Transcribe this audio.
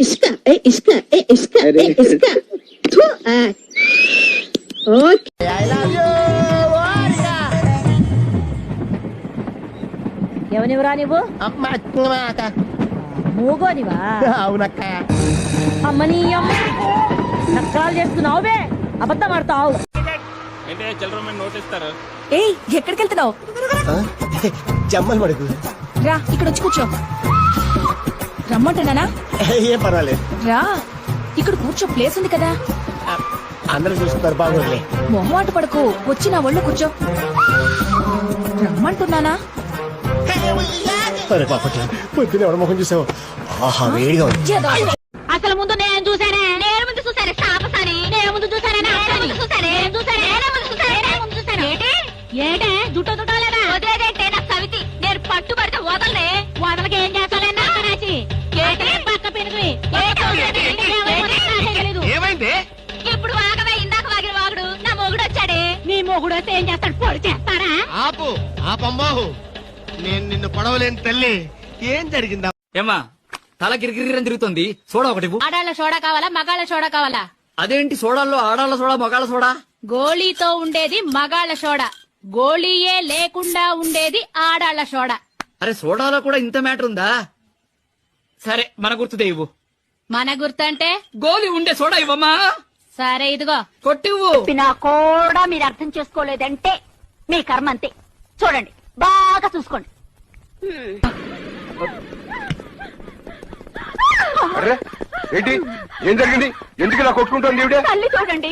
इसका इसका इसका इसका okay I love you, Warga. ఎవనివరా నువ్వు? అమ్మ అక్క. మూగోనివా? అవునక్క. అమ్మని అమ్మ నాకు కాల్ చేస్తున్నావు బే, అబద్ధం ఆడతావు. ఏంటే చిల్డ్రన్ నోట్ ఇస్తారు? ఏయ్ ఎక్కడికి వెళ్తున్నావు? జమ్మల్ మడుగు. రా ఇక్కడ వచ్చి కూర్చో. రమ్మంటున్నానా? ఏం పర్వాలేదు. రా ఇక్కడ కూర్చో, ప్లేస్ ఉంది కదా. అందరూ చూస్తున్నారు, బాగోదులే. మొహమాట పడకు, వచ్చి నా ఒళ్ళో కూర్చో. రమ్మంటున్నానా? అరే పాపట్ల పొద్దున ఎవడ ముఖం చూసావు? ఆహా వేడిగా ఉంది. అసలు ముందు నేను చూసానే, నేను ముందు చూసానే సాపసాని, నేను ముందు చూసానే ఏటే జుట్టు చుట్టాలేదా? వదిలేదంటే నా సవితి, నేను పట్టుబడితే వదలనే. వదలకి ఏం చేస్తానే నాచి ఏటే పక్క పెనుగు ఏమైంది? ఇప్పుడు వాగవే, ఇందాక వాగిన వాగుడు నా మొగుడు వచ్చాడే. నీ మొగుడు వస్తే ఏం చేస్తాడు? పొడి చేస్తారా? ఆపు ఆపమ్మాహు, నేను నిన్ను పడవలేని తల్లి. ఏం జరిగిందా? ఏమా తల గిరిగిరిని తిరుగుతుంది, సోడా ఒకటి ఇవ్వు. ఆడాళ్ళ సోడా కావాలా, మగాళ్ళ సోడా కావాలా? అదేంటి సోడాల్లో ఆడాళ్ళ సోడా మగాళ్ళ సోడా? గోళీతో ఉండేది మగాళ్ళ సోడా, గోళీయే లేకుండా ఉండేది ఆడాళ్ళ సోడా. అరే సోడాలో కూడా ఇంత మ్యాటర్ ఉందా? సరే మన గుర్తుదే ఇవ్వు. మన గుర్తంటే గోలి ఉండే సోడా ఇవ్వమ్మా. సరే ఇదిగో కొట్టివ్వు. నా కూడా మీరు అర్థం చేసుకోలేదంటే మీ కర్మ అంతే. చూడండి, బాగా చూసుకోండి. ఏంటి ఏం జరిగింది? ఎందుకు ఇలా కొట్టుకుంటోంది? తల్లి చూడండి.